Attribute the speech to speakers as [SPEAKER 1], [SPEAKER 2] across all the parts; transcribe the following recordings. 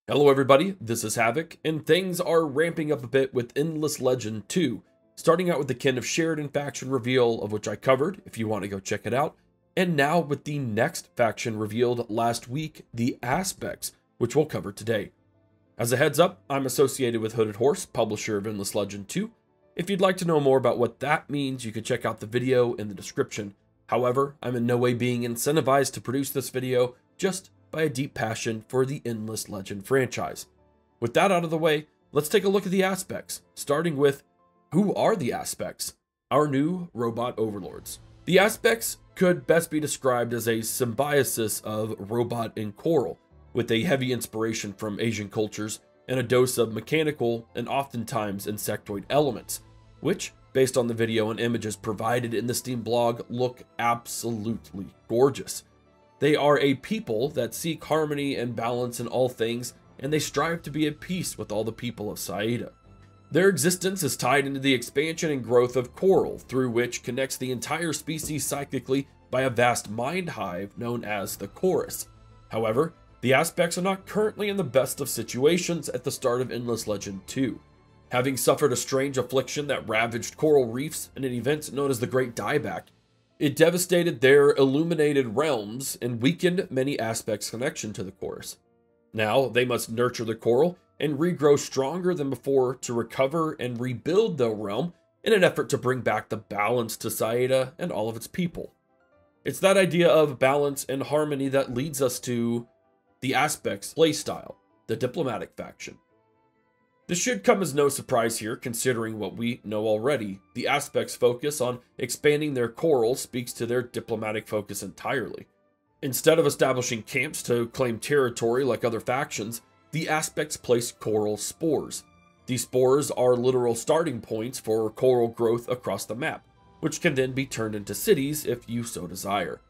[SPEAKER 1] Hello everybody, this is Havoc, and things are ramping up a bit with Endless Legend 2, starting out with the Kin of Sheridan faction reveal, of which I covered, if you want to go check it out, and now with the next faction revealed last week, the Aspects, which we'll cover today. As a heads up, I'm associated with Hooded Horse, publisher of Endless Legend 2. If you'd like to know more about what that means, you can check out the video in the description. However, I'm in no way being incentivized to produce this video, just by a deep passion for the Endless Legend franchise. With that out of the way, let's take a look at the Aspects, starting with, who are the Aspects? Our new robot overlords. The Aspects could best be described as a symbiosis of robot and coral, with a heavy inspiration from Asian cultures and a dose of mechanical and oftentimes insectoid elements, which, based on the video and images provided in the Steam blog, look absolutely gorgeous. They are a people that seek harmony and balance in all things, and they strive to be at peace with all the people of Saiadha. Their existence is tied into the expansion and growth of coral, through which connects the entire species psychically by a vast mind hive known as the chorus. However, the Aspects are not currently in the best of situations at the start of Endless Legend 2. Having suffered a strange affliction that ravaged coral reefs in an event known as the Great Dieback, it devastated their illuminated realms and weakened many Aspects' connection to the chorus. Now they must nurture the coral and regrow stronger than before to recover and rebuild the realm in an effort to bring back the balance to Saiadha and all of its people. It's that idea of balance and harmony that leads us to the Aspects Playstyle, the diplomatic faction. This should come as no surprise here, considering what we know already. The Aspects' focus on expanding their coral speaks to their diplomatic focus entirely. Instead of establishing camps to claim territory like other factions, the Aspects place coral spores. These spores are literal starting points for coral growth across the map, which can then be turned into cities if you so desire.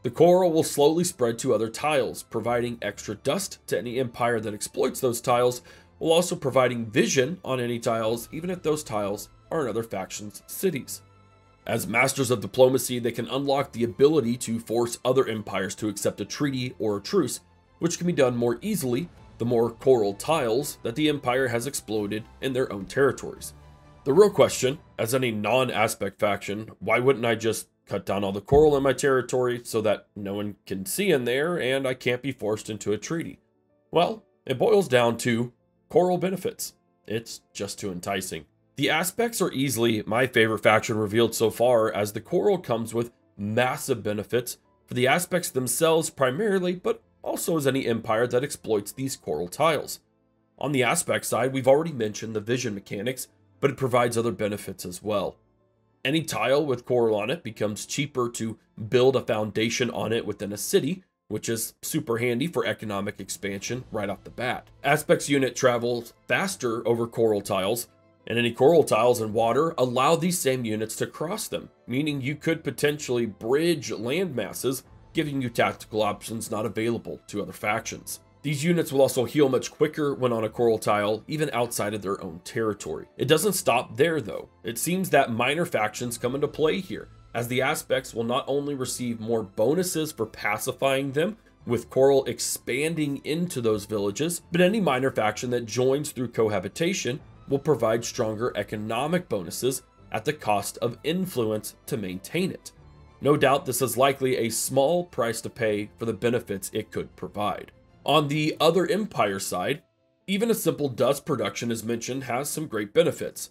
[SPEAKER 1] The coral will slowly spread to other tiles, providing extra dust to any empire that exploits those tiles, while also providing vision on any tiles, even if those tiles are in other factions' cities. As masters of diplomacy, they can unlock the ability to force other empires to accept a treaty or a truce, which can be done more easily the more coral tiles that the empire has exploded in their own territories. The real question, as any non-Aspect faction, why wouldn't I just cut down all the coral in my territory so that no one can see in there and I can't be forced into a treaty? Well, it boils down to coral benefits. It's just too enticing. The Aspects are easily my favorite faction revealed so far, as the coral comes with massive benefits for the Aspects themselves primarily, but also as any empire that exploits these coral tiles. On the Aspect side, we've already mentioned the vision mechanics, but it provides other benefits as well. Any tile with coral on it becomes cheaper to build a foundation on it within a city, which is super handy for economic expansion right off the bat. Aspects unit travels faster over coral tiles, and any coral tiles in water allow these same units to cross them, meaning you could potentially bridge land masses, giving you tactical options not available to other factions. These units will also heal much quicker when on a coral tile, even outside of their own territory. It doesn't stop there though. It seems that minor factions come into play here, as the Aspects will not only receive more bonuses for pacifying them, with coral expanding into those villages, but any minor faction that joins through cohabitation will provide stronger economic bonuses at the cost of influence to maintain it. No doubt this is likely a small price to pay for the benefits it could provide. On the other empire side, even a simple dust production as mentioned has some great benefits.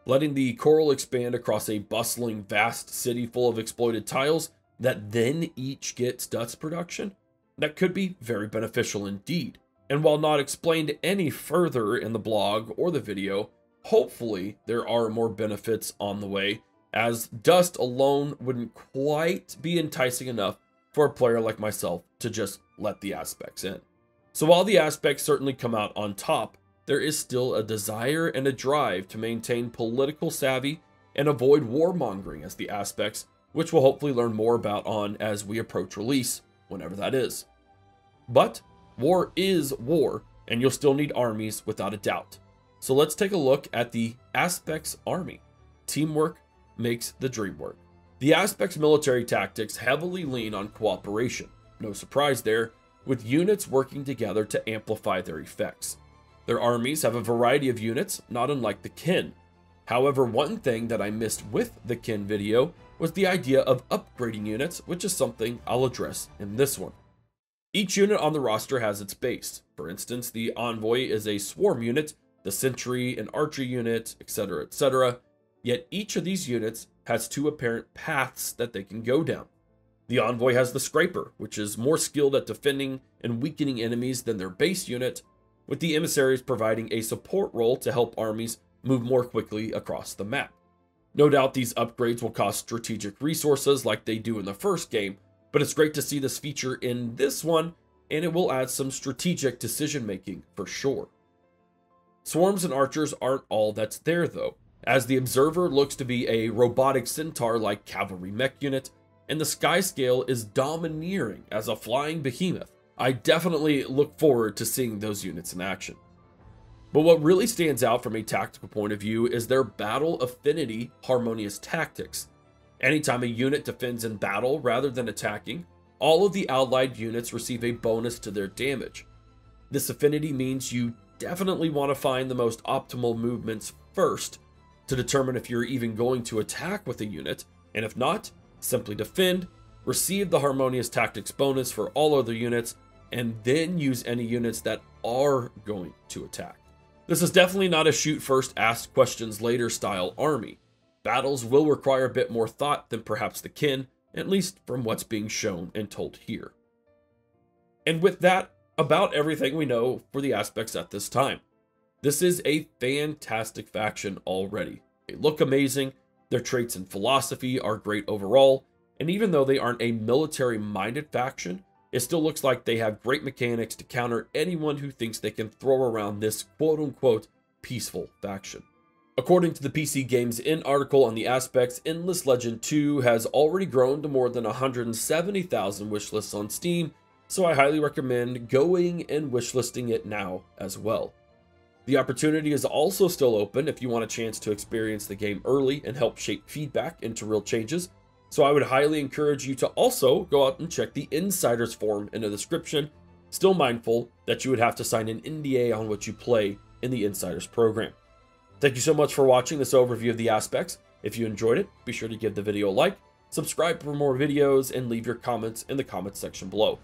[SPEAKER 1] Letting the coral expand across a bustling, vast city full of exploited tiles that then each gets dust production, that could be very beneficial indeed. And while not explained any further in the blog or the video, hopefully there are more benefits on the way, as dust alone wouldn't quite be enticing enough for a player like myself to just let the Aspects in. So while the Aspects certainly come out on top, there is still a desire and a drive to maintain political savvy and avoid warmongering as the Aspects, which we'll hopefully learn more about on as we approach release, whenever that is. But war is war, and you'll still need armies without a doubt. So let's take a look at the Aspects army. Teamwork makes the dream work. The Aspects military tactics heavily lean on cooperation. No surprise there, with units working together to amplify their effects. Their armies have a variety of units, not unlike the kin. However, one thing that I missed with the kin video was the idea of upgrading units, which is something I'll address in this one. Each unit on the roster has its base. For instance, the Envoy is a swarm unit, the Sentry an archer unit, etc., etc. Yet each of these units has two apparent paths that they can go down. The Envoy has the Scraper, which is more skilled at defending and weakening enemies than their base unit, with the Emissaries providing a support role to help armies move more quickly across the map. No doubt these upgrades will cost strategic resources like they do in the first game, but it's great to see this feature in this one, and it will add some strategic decision making for sure. Swarms and archers aren't all that's there though, as the Observer looks to be a robotic centaur-like cavalry mech unit, and the Skyscale is domineering as a flying behemoth. I definitely look forward to seeing those units in action. But what really stands out from a tactical point of view is their battle affinity harmonious tactics. Anytime a unit defends in battle rather than attacking, all of the allied units receive a bonus to their damage. This affinity means you definitely want to find the most optimal movements first to determine if you're even going to attack with a unit, and if not, simply defend, receive the harmonious tactics bonus for all other units, and then use any units that are going to attack. This is definitely not a shoot first, ask questions later style army. Battles will require a bit more thought than perhaps the kin, at least from what's being shown and told here. And with that, about everything we know for the aspects at this time. This is a fantastic faction already. They look amazing, their traits and philosophy are great overall, and even though they aren't a military-minded faction, it still looks like they have great mechanics to counter anyone who thinks they can throw around this quote-unquote peaceful faction. According to the PC Games In article on the Aspects, Endless Legend 2 has already grown to more than 170,000 wishlists on Steam, so I highly recommend going and wishlisting it now as well. The opportunity is also still open if you want a chance to experience the game early and help shape feedback into real changes. So I would highly encourage you to also go out and check the Insiders forum in the description, still mindful that you would have to sign an NDA on what you play in the Insiders program. Thank you so much for watching this overview of the Aspects. If you enjoyed it, be sure to give the video a like, subscribe for more videos, and leave your comments in the comments section below.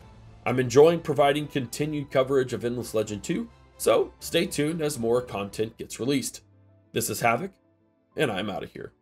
[SPEAKER 1] I'm enjoying providing continued coverage of Endless Legend 2, so stay tuned as more content gets released. This is Havoc, and I'm out of here.